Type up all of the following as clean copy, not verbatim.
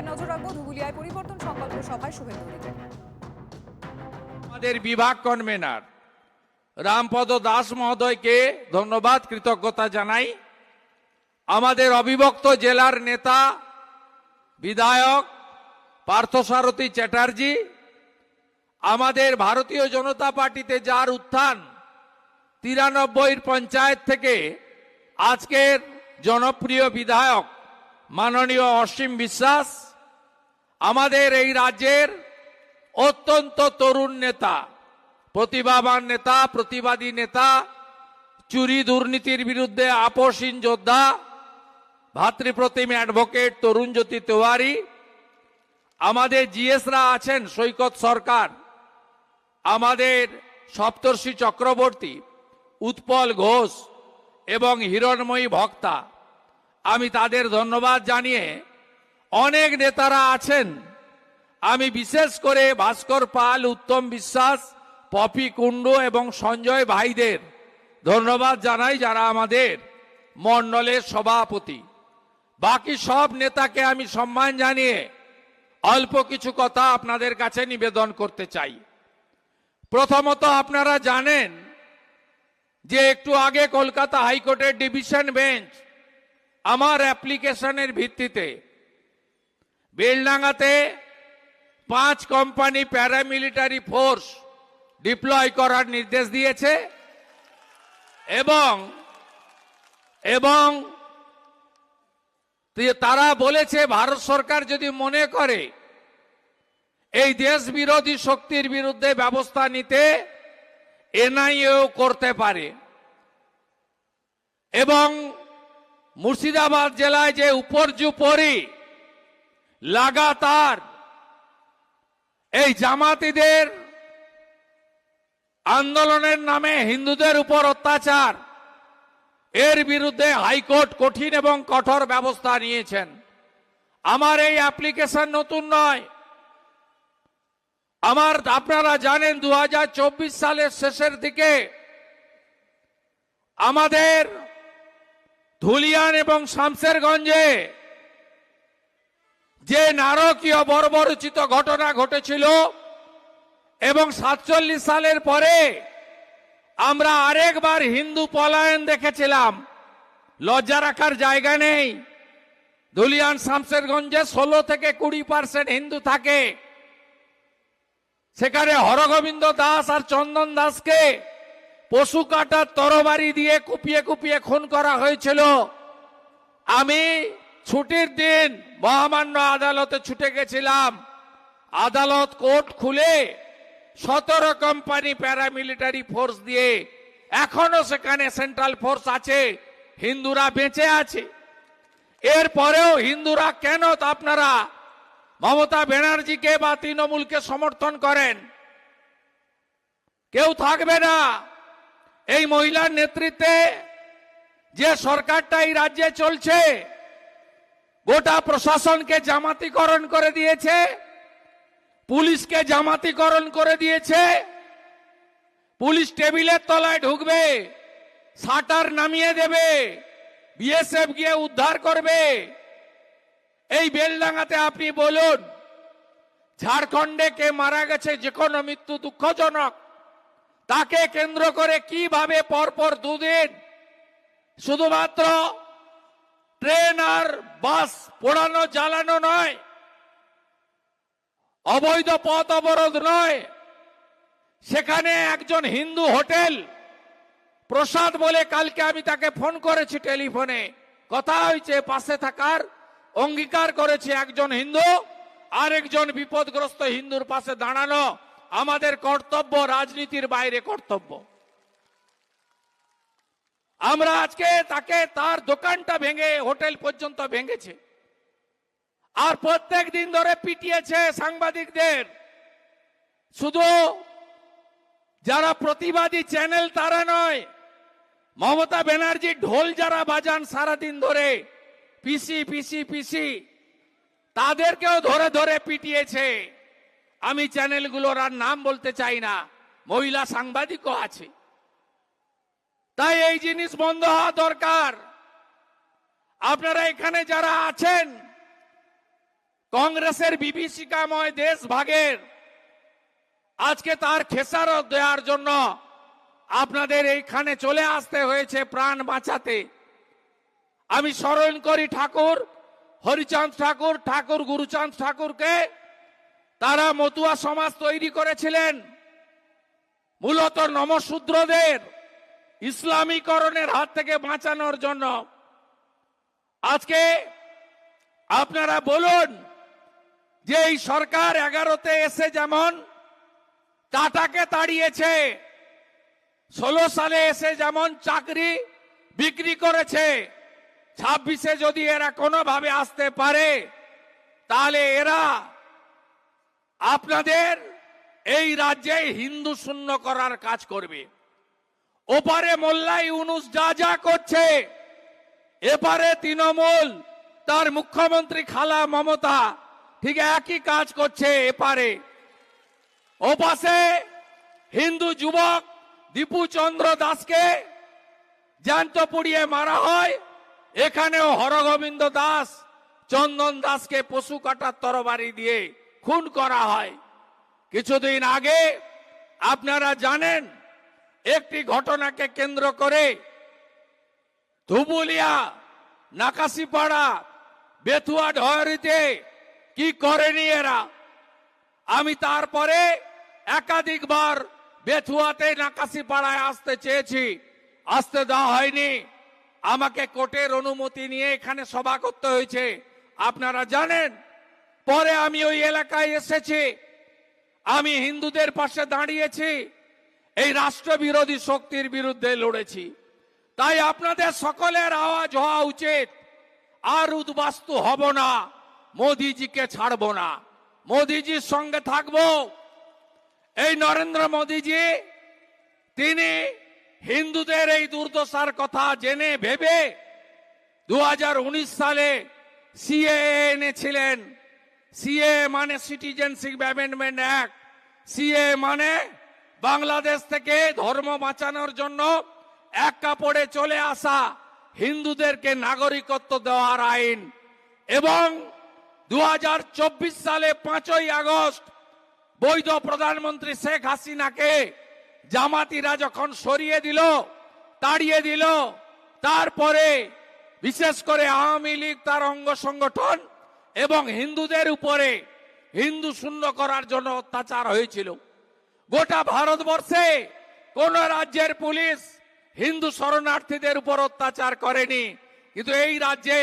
নজর রাখবো ধুবুলিয়ায় পরিবর্তন সংকল্প সভায় শুভেন্দু অধিকারী। আমাদের বিভাগ কনভেনার রামপদ দাস মহোদয়কে ধন্যবাদ, কৃতজ্ঞতা জানাই। আমাদের অবিভক্ত জেলার নেতা বিধায়ক পার্থসারথী চ্যাটার্জি, আমাদের ভারতীয় জনতা পার্টিতে যার উত্থান 93 পঞ্চায়েত থেকে আজকের জনপ্রিয় বিধায়ক মাননীয় অসীম বিশ্বাস, আমাদের এই রাজ্যের অত্যন্ত তরুণ নেতা, প্রতিভাবান নেতা, প্রতিবাদী নেতা, চুরি দুর্নীতির বিরুদ্ধে আপোষহীন যোদ্ধা, ভাতৃপ্রতিম অ্যাডভোকেট তরুণজ্যোতি তেওয়ারি, আমাদের জিএসরা আছেন সৈকত সরকার, আমাদের সপ্তর্ষি চক্রবর্তী, উৎপল ঘোষ এবং হিরণময়ী ভক্তা। আমি তাদের ধন্যবাদ জানিয়ে, অনেক নেতারা আছেন, আমি বিশেষ করে ভাস্কর পাল, উত্তম বিশ্বাস, পপি কুণ্ডু এবং সঞ্জয় ভাইদের ধন্যবাদ জানাই, যারা আমাদের মণ্ডলের সভাপতি। বাকি সব নেতাকে আমি সম্মান জানিয়ে অল্প কিছু কথা আপনাদের কাছে নিবেদন করতে চাই। প্রথমত, আপনারা জানেন যে একটু আগে কলকাতা হাইকোর্টের ডিভিশন বেঞ্চ আমার অ্যাপ্লিকেশনের ভিত্তিতে বেলডাঙ্গাতে 5 কোম্পানি প্যারামিলিটারি ফোর্স ডিপ্লয় করার নির্দেশ দিয়েছে এবং তারা বলেছে ভারত সরকার যদি মনে করে এই দেশ বিরোধী শক্তির বিরুদ্ধে ব্যবস্থা নিতে এনআইএও করতে পারে। এবং মুর্শিদাবাদ জেলায় যে উপর্যুপরি লাগাতার এই জামাতিদের আন্দোলনের নামে হিন্দুদের উপর অত্যাচার, এর বিরুদ্ধে হাইকোর্ট কঠিন এবং কঠোর ব্যবস্থা নিয়েছেন। আমার এই অ্যাপ্লিকেশন নতুন নয়। আপনারা জানেন 2024 সালের শেষের দিকে আমাদের ধুলিয়ান এবং শামসেরগঞ্জে যে নারকীয় বর্বরোচিত ঘটনা ঘটেছিল এবং 47 সালের পরে আমরা আরেকবার হিন্দু পলায়ন দেখেছিলাম। লজ্জা রাখার জায়গা নেই। ধুলিয়ান শামসেরগঞ্জে 16 থেকে 20% হিন্দু থাকে। সেখানে হরগোবিন্দ দাস আর চন্দন দাসকে পশু কাটার তরবারি দিয়ে কুপিয়ে কুপিয়ে খুন করা হয়েছিল। আমি ছুটির দিন মহামান্য আদালতে ছুটে গেছিলাম। আদালত কোর্ট খুলে 17 কোম্পানি প্যারামিলিটারি ফোর্স দিয়ে এখনো সেখানে সেন্ট্রাল ফোর্স আছে, হিন্দুরা বেঁচে আছে। এরপরেও হিন্দুরা কেন আপনারা মমতা ব্যানার্জিকে বা তৃণমূলকে সমর্থন করেন? কেউ থাকবে না। এই মহিলার নেতৃত্বে যে সরকারটা এই রাজ্যে চলছে, গোটা প্রশাসনকে জামাতিকরণ করে দিয়েছে, পুলিশকে জামাতিকরণ করে দিয়েছে। পুলিশ টেবিলের তলায় ঢুকবে, শাটার নামিয়ে দেবে, বিএসএফ গিয়ে উদ্ধার করবে। এই বেলডাঙ্গাতে আপনি বলুন, ঝাড়খণ্ডে কে মারা গেছে, যে কোনো মৃত্যু দুঃখজনক, তাকে কেন্দ্র করে কিভাবে পরপর 2 দিন শুধুমাত্র ট্রেন আর বাস পোড়ানো জ্বালানো নয়, অবৈধ পথ অবরোধ নয়, সেখানে একজন হিন্দু হোটেল প্রসাদ বলে, কালকে আমি তাকে ফোন করেছি, টেলিফোনে কথা হয়েছে, পাশে থাকার অঙ্গীকার করেছে। একজন হিন্দু আর একজন বিপদগ্রস্ত হিন্দুর পাশে দাঁড়ানো আমাদের কর্তব্য, রাজনীতির বাইরে কর্তব্য। আমরা আজকে তাকে, তার দোকানটা ভেঙে হোটেল পর্যন্ত ভেঙেছে, আর প্রত্যেক দিন ধরে পিটিয়েছে সাংবাদিকদের। শুধু যারা প্রতিবাদী চ্যানেল তারা নয়, মমতা ব্যানার্জি ঢোল যারা বাজান সারাদিন ধরে, পিসি পিসি পিসি, তাদেরকেও ধরে ধরে পিটিয়েছে। আমি চ্যানেলগুলোর আর নাম বলতে চাই না, মহিলা সাংবাদিকও আছে। তাই এই জিনিস বন্ধ হওয়া দরকার। আপনারা এখানে যারা আছেন কংগ্রেসের বিভীষিকাময় দেশ ভাগের আজকে তার খেসারত দেওয়ার জন্য আপনাদের এইখানে চলে আসতে হয়েছে প্রাণ বাঁচাতে। আমি স্মরণ করি ঠাকুর হরিচাঁদ ঠাকুর, ঠাকুর গুরুচাঁদ ঠাকুরকে। তারা মতুয়া সমাজ তৈরি করেছিলেন মূলত নমশূদ্রদের ইসলামীকরণের হাত থেকে বাঁচানোর জন্য। আজকে আপনারা বলুন যে এই সরকার 11তে এসে যেমন টাটাকে তাড়িয়েছে, 16 সালে এসে যেমন চাকরি বিক্রি করেছে, 26-এ যদি এরা কোনোভাবে আসতে পারে তাহলে এরা আপনাদের এই রাজ্যে হিন্দু শূন্য করার কাজ করবে। ওপারে মোল্লা ইউনুস যা যা করছে, এপারে তৃণমূল তার মুখ্যমন্ত্রী খালা মমতা ঠিক একই কাজ করছে এপারে। ওপাশে হিন্দু যুবক দীপু চন্দ্র দাসকে জ্যান্ত পুড়িয়ে মারা হয়, এখানেও হরগোবিন্দ দাস চন্দন দাসকে পশু কাটার তরবারি দিয়ে খুন করা হয়। কিছুদিন আগে আপনারা জানেন একটি ঘটনাকে কেন্দ্র করে ধুবুলিয়া, নাকাশিপাড়া, বেথুয়া ঢয়রিতে কি করেনি এরা। আমি তারপরে একাধিকবার বেথুয়াতে নাকাশিপাড়ায় আসতে চেয়েছি, আসতে দেওয়া হয়নি। আমাকে কোর্টের অনুমতি নিয়ে এখানে সভা করতে হয়েছে, আপনারা জানেন। পরে আমি ওই এলাকায় এসেছি, আমি হিন্দুদের পাশে দাঁড়িয়েছি, এই রাষ্ট্রবিরোধী শক্তির বিরুদ্ধে লড়েছি। তাই আপনাদের সকলের আওয়াজ হওয়া উচিত। আর উদ্বাস্তু হব না, মোদিজিকে ছাড়ব না, মোদিজির সঙ্গে থাকব। এই নরেন্দ্র মোদিজি তিনি হিন্দুদের এই দুর্দশার কথা জেনে ভেবে 2019 সালে সিএএ এনেছিলেন। সিএ মানে সিটিজেনশিপ অ্যামেন্ডমেন্ট অ্যাক্ট। সিএ মানে বাংলাদেশ থেকে ধর্ম বাঁচানোর জন্য এক কাপড়ে চলে আসা হিন্দুদেরকে নাগরিকত্ব দেওয়ার আইন। এবং 2024 সালে 5ই আগস্ট বৈধ প্রধানমন্ত্রী শেখ হাসিনাকে জামাতিরা যখন সরিয়ে দিল, তাড়িয়ে দিল, তারপরে বিশেষ করে আওয়ামী লীগ তার অঙ্গ সংগঠন এবং হিন্দুদের উপরে হিন্দু শূন্য করার জন্য অত্যাচার হয়েছিল। গোটা ভারতবর্ষে কোন রাজ্যের পুলিশ হিন্দু শরণার্থীদের উপর অত্যাচার করেনি, কিন্তু এই রাজ্যে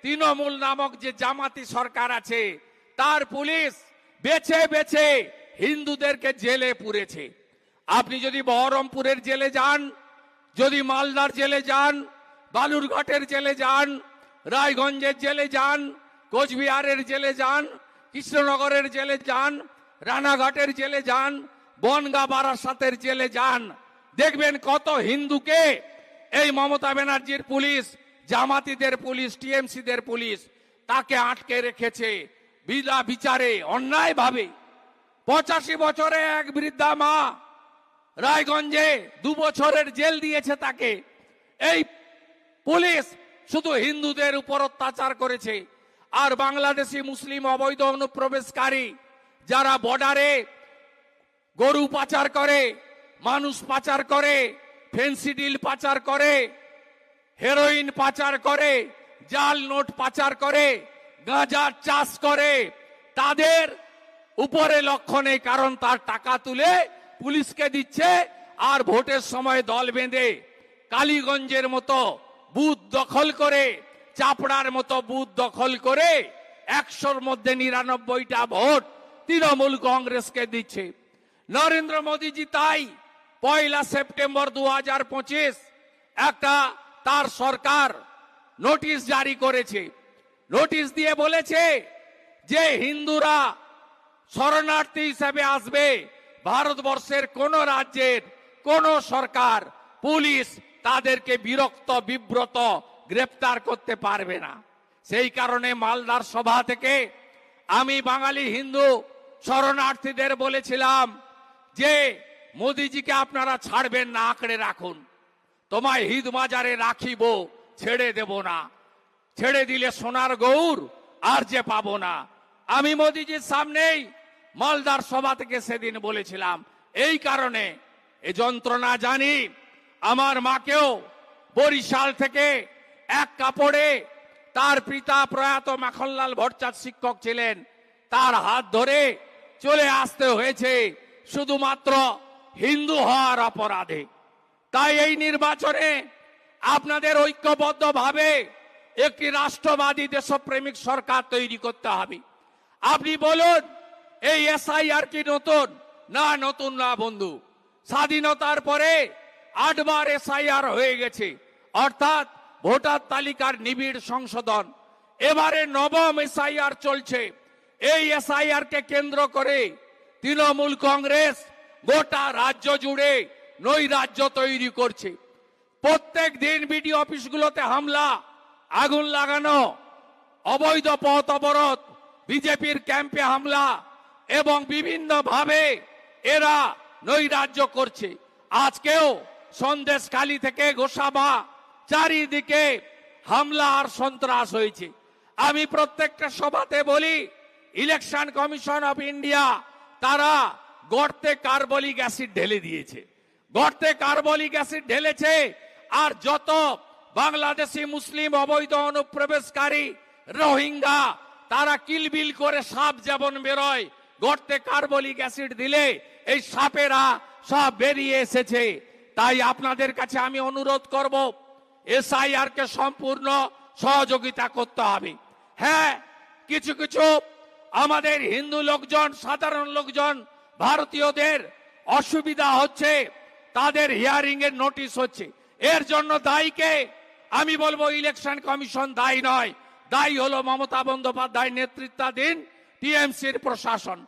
তৃণমূল নামক যে জামাতি সরকার আছে তার পুলিশ বেছে বেছে হিন্দুদেরকে জেলে পুরেছে। আপনি যদি বহরমপুরের জেলে যান, যদি মালদার জেলে যান, বালুরঘাটের জেলে যান, রায়গঞ্জের জেলে যান, কোচবিহারের জেলে যান, কৃষ্ণনগরের জেলে যান, রানাঘাটের জেলে যান, বনগা বারাসাতের জেলে যান, দেখবেন কত হিন্দুকে এই মমতা ব্যানার্জির পুলিশ, জামাতিদের পুলিশ, টিএমসিদের পুলিশ তাকে আটকে রেখেছে বিনা বিচারে, অন্যায় ভাবে। 85 বছরে এক বৃদ্ধা মা রায়গঞ্জে 2 বছরের জেল দিয়েছে তাকে। এই পুলিশ শুধু হিন্দুদের উপর অত্যাচার করেছে। আর বাংলাদেশি মুসলিম অবৈধ অনুপ্রবেশকারী যারা বর্ডারে গরু পাচার করে, মানুষ পাচার করে, ফেন্সিডিল পাচার করে, হেরোইন পাচার করে, জাল নোট পাচার করে, গাঁজার চাষ করে, তাদের উপরে লক্ষ্য নেই, কারণ তার টাকা তুলে পুলিশকে দিচ্ছে আর ভোটের সময় দল বেঁধে কালীগঞ্জের মতো বুথ দখল করে, চাপড়ার মতো বুথ দখল করে 100-র মধ্যে 99টা ভোট তৃণমূল কংগ্রেসকে দিচ্ছে। নরেন্দ্র মোদীজি তাই 1 সেপ্টেম্বর 2025 একটা তার সরকার নোটিশ জারি করেছে। নোটিশ দিয়ে বলেছে যে হিন্দুরা শরণার্থী হিসেবে আসবে, ভারতবর্ষের কোন রাজ্যের কোন সরকার, পুলিশ তাদেরকে বিরক্ত বিব্রত গ্রেফতার করতে পারবে না। সেই কারণে মালদার সভা থেকে আমি বাঙালি হিন্দু শরণার্থীদের বলেছিলাম যে মোদিজিকে আপনারা ছাড়বেন না, আঁকড়ে রাখুন, তোমায় হিদ মাজারে রাখিব, ছেড়ে দেব না, ছেড়ে দিলে সোনার গৌর আর যে পাবো না। আমি মোদিজির সামনেই মালদার সভা থেকে সেদিন বলেছিলাম, এই কারণে এ যন্ত্রণা জানি। আমার মাকেও বরিশাল থেকে এক কাপড়ে তার পিতা প্রয়াত মাখনলাল ভট্টাচার্য শিক্ষক ছিলেন, তার হাত ধরে চলে আসতে হয়েছে শুধুমাত্র হিন্দু হওয়ার অপরাধে। তাই এই নির্বাচনে আপনাদের ঐক্যবদ্ধভাবে একটি রাষ্ট্রবাদী দেশপ্রেমিক সরকার তৈরি করতে হবে। আপনি বলুন, এই এসআইআর কি নতুন? না, নতুন না বন্ধু। স্বাধীনতার পরে 8 বার এসআইআর হয়ে গেছে, অর্থাৎ ভোটার তালিকার নিবিড় সংশোধন। এবারে 9ম এসআইআর চলছে। এই এসআইআর কে কেন্দ্র করে তৃণমূল কংগ্রেস গোটা রাজ্য জুড়ে নৈরাজ্য তৈরি করছে। প্রত্যেক দিন বিডিও অফিসগুলোতে হামলা, আগুন লাগানো, অবৈধ পথ অবরোধ, বিজেপির ক্যাম্পে হামলা এবং বিভিন্ন ভাবে এরা নৈরাজ্য করছে। আজকেও সন্দেশখালী থেকে গোসাবা চারিদিকে হামলা আর সন্ত্রাস হয়েছে। আমি প্রত্যেকটা সভাতে বলি, ইলেকশন কমিশন অফ ইন্ডিয়া তারা গর্তে কার্বলিক অ্যাসিড ঢেলে দিয়েছে, গর্তে কার্বলিক অ্যাসিড ঢেলেছে। আর যত বাংলাদেশি মুসলিম অবৈধ অনুপ্রবেশকারী রোহিঙ্গা তারা কিলবিল করে সাপ যেমন বেরোয়, গর্তে কার্বলিক অ্যাসিড দিলে এই সাপেরা সব বেরিয়ে এসেছে। তাই আপনাদের কাছে আমি অনুরোধ করব, এসআইআর কে সম্পূর্ণ সহযোগিতা করতে হবে। হ্যাঁ, কিছু কিছু আমাদের হিন্দু লোকজন, সাধারণ লোকজন, ভারতীয়দের অসুবিধা হচ্ছে, তাদের হিয়ারিং এর নোটিশ হচ্ছে। এর জন্য দায়ীকে আমি বলবো ইলেকশন কমিশন দায়ী নয়, দায়ী হলো মমতা বন্দ্যোপাধ্যায় নেতৃত্বাধীন টিএমসির প্রশাসন।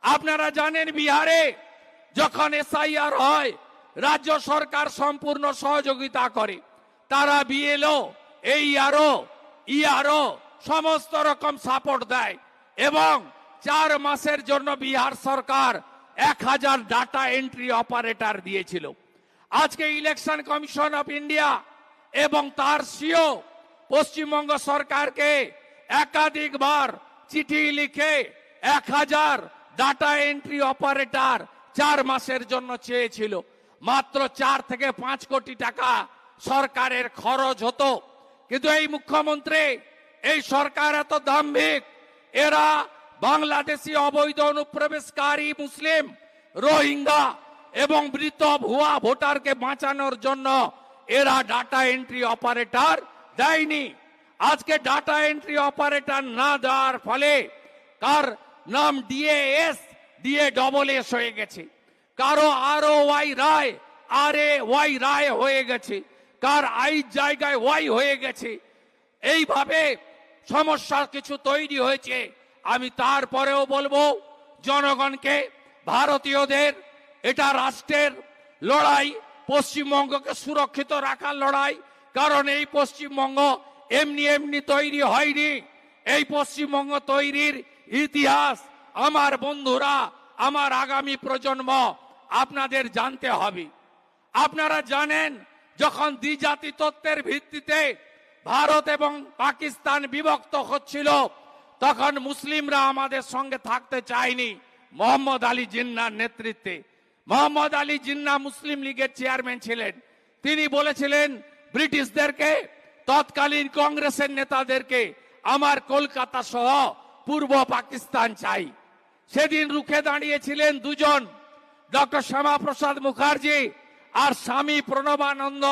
আপনারা জানেন, বিহারে যখন এসআইআর হয় রাজ্য সরকার সম্পূর্ণ সহযোগিতা করে। তারা বিএলও, এইআরও, ইআরও সমস্ত রকম সাপোর্ট দেয় এবং 4 মাসের জন্য বিহার সরকার 1000 ডাটা এন্ট্রি অপারেটর দিয়েছিল। আজকে ইলেকশন কমিশন অফ ইন্ডিয়া এবং তার সিও পশ্চিমবঙ্গ সরকারকে একাধিকবার চিঠি লিখে 1000 ডাটা এন্ট্রি অপারেটর 4 মাসের জন্য চেয়েছিল। মাত্র 4 থেকে 5 কোটি টাকা সরকারের খরচ হতো। কিন্তু এই মুখ্যমন্ত্রী, এই সরকার এত দাম্ভিক, এরা বাংলাদেশি অবৈধ অনুপ্রবেশকারী মুসলিম, রোহিঙ্গা এবং মৃত ভুয়া ভোটারকে বাঁচানোর জন্য এরা ডাটা এন্ট্রি অপারেটর দেয়নি। আজকে ডাটা এন্ট্রি অপারেটর না দেওয়ার ফলে কার নাম ডিএএস DASS হয়ে গেছে, কারো ROY রায় RAY রায় হয়ে গেছে, কার আই জায়গায় ওয়াই হয়ে গেছে। এইভাবে সমস্যা কিছু তৈরি হয়েছে। আমি তারপরেও বলবো জনগণকে, ভারতীয়দের, এটা রাষ্ট্রের লড়াই, পশ্চিমবঙ্গকে সুরক্ষিত রাখার লড়াই। কারণ এই পশ্চিমবঙ্গ এমনি এমনি তৈরি হয়নি। এই পশ্চিমবঙ্গ তৈরির ইতিহাস আমার বন্ধুরা, আমার আগামী প্রজন্ম আপনাদের জানতে হবে। আপনারা জানেন, যখন দ্বিজাতি তত্ত্বের ভিত্তিতে ভারত এবং পাকিস্তান বিভক্ত হচ্ছিল, তখন মুসলিমরা আমাদের সঙ্গে থাকতে চায়নি। মোহাম্মদ আলী জিন্নাহর নেতৃত্বে, মোহাম্মদ আলী জিন্নাহ মুসলিম লীগের চেয়ারম্যান ছিলেন, তিনি বলেছিলেন ব্রিটিশদেরকে, তৎকালীন কংগ্রেসের নেতাদেরকে, আমার কলকাতা সহ পূর্ব পাকিস্তান চাই। সেদিন রুখে দাঁড়িয়েছিলেন দুজন, ডক্টর শ্যামাপ্রসাদ মুখার্জি আর স্বামী প্রণবানন্দ,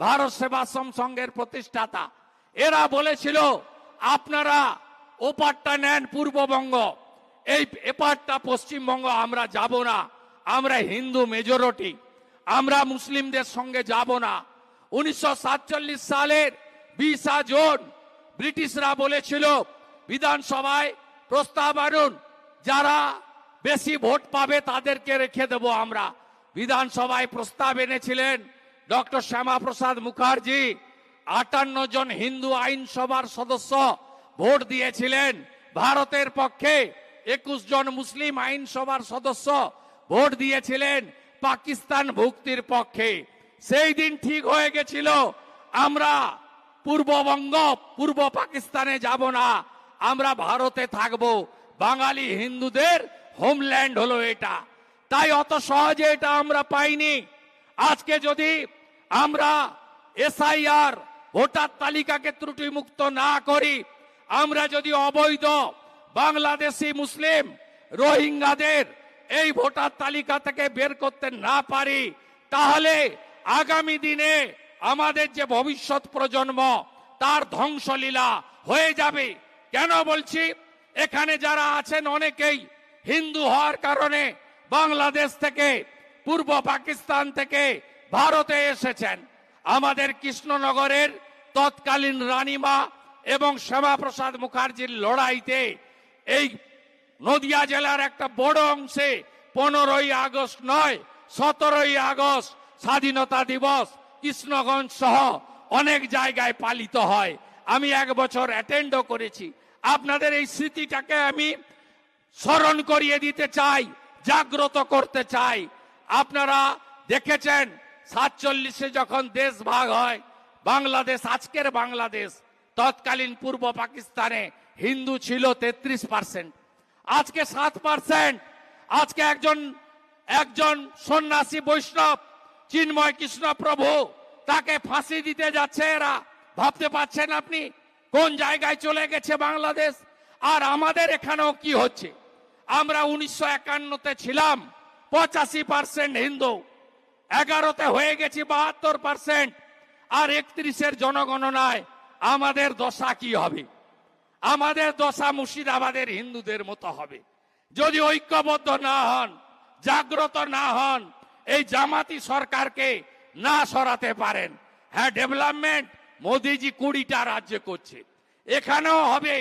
ভারত সেবাশ্রম সংঘের প্রতিষ্ঠাতা। এরা বলেছিল আপনারা ওপারটা নেন পূর্ববঙ্গ, এই এপারটা পশ্চিমবঙ্গ আমরা যাব না, আমরা হিন্দু মেজরিটি, আমরা মুসলিমদের সঙ্গে যাব না। 1947 সালের 20 জুন ব্রিটিশরা বলেছিল বিধানসভায় প্রস্তাব আনুন, যারা বেশি ভোট পাবে তাদেরকে রেখে দেব আমরা। বিধানসভায় প্রস্তাব এনেছিলেন ডক্টর শ্যামাপ্রসাদ মুখার্জি। 58 জন হিন্দু আইনসভার সদস্য ভোট দিয়েছিলেন ভারতের পক্ষে, 21 জন মুসলিম আইনসভার সদস্য ভোট দিয়েছিলেন পাকিস্তান ভুক্তির পক্ষে। সেই দিন ঠিক হয়ে গেছিল আমরা পূর্ববঙ্গ, পূর্ব পাকিস্তানে যাব না, আমরা ভারতে থাকব। বাঙালি হিন্দুদের হোমল্যান্ড হলো এটা। তাই অত সহজে এটা আমরা পাইনি। আজকে যদি আমরা এসআইআর ভোটার তালিকাকে ত্রুটিমুক্ত না করি, আমরা যদি অবৈধ বাংলাদেশি মুসলিম রোহিঙ্গাদের এই ভোটার তালিকা থেকে বের করতে না পারি, তাহলে আগামী দিনে আমাদের যে ভবিষ্যৎ প্রজন্ম তার ধ্বংসলীলা হয়ে যাবে। কেন বলছি, এখানে যারা আছেন অনেকেই হিন্দু হওয়ার কারণে বাংলাদেশ থেকে, পূর্ব পাকিস্তান থেকে ভারতে এসেছেন। আমাদের কৃষ্ণনগরের তৎকালীন রানীমা এবং শ্যামাপ্রসাদ মুখার্জির লড়াইতে এই নদিয়া জেলার একটা বড় অংশে 15ই আগস্ট নয় 17ই আগস্ট স্বাধীনতা দিবস কৃষ্ণগঞ্জ সহ অনেক জায়গায় পালিত হয়। আমি 1 বছর অ্যাটেন্ডও করেছি। আপনাদের এই স্মৃতিটাকে আমি স্মরণ করিয়ে দিতে চাই, জাগ্রত করতে চাই। আপনারা দেখেছেন 47-এ যখন দেশ ভাগ হয়, বাংলাদেশ, আজকের বাংলাদেশ, তৎকালীন পূর্ব পাকিস্তানে হিন্দু ছিল 33%, আজকে 7%। আজকে একজন সন্ন্যাসী বৈষ্ণব চিন্ময় কৃষ্ণ প্রভু, তাকে ফাঁসি দিতে যাচ্ছে এরা। ভাবতে পারছেন আপনি কোন জায়গায় চলে গেছে বাংলাদেশ? আর আমাদের এখানেও কি হচ্ছে? আমরা 1951-তে ছিলাম 85% হিন্দু, 11-তে হয়ে গেছি 72%, আর 31-এর জনগণনায় আমাদের দশা কি হবে? আমাদের দশা মুর্শিদাবাদের হিন্দুদের মতো হবে যদি ঐক্যবদ্ধ না হন, জাগ্রত না হন, এই জামাতি সরকারকে না সরাতে পারেন। হ্যাঁ, ডেভেলপমেন্ট মোদিজি 20টা রাজ্যে করছে, এখানেও হবে।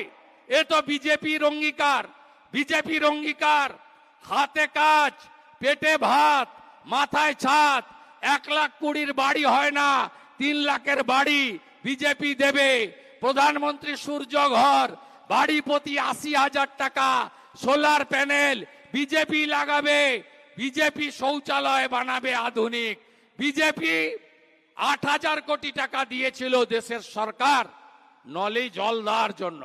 এ তো বিজেপির অঙ্গীকার। বিজেপির অঙ্গীকার হাতে কাজ, পেটে ভাত, মাথায় ছাদ। 1,20,000 বাড়ি হয় না, 3 লাখের বাড়ি বিজেপি দেবে। প্রধানমন্ত্রী সূর্য ঘর, বাড়ি প্রতি 80,000 টাকা, সোলার প্যানেল বিজেপি লাগাবে। বিজেপি শৌচালয় বানাবে আধুনিক। বিজেপি 8,000 কোটি টাকা দিয়েছিল দেশের সরকার নলে জল দেওয়ার জন্য।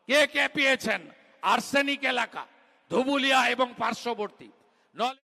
কে কে পেয়েছেন? আর্সেনিক এলাকা, ধুবুলিয়া এবং পার্শ্ববর্তী নলে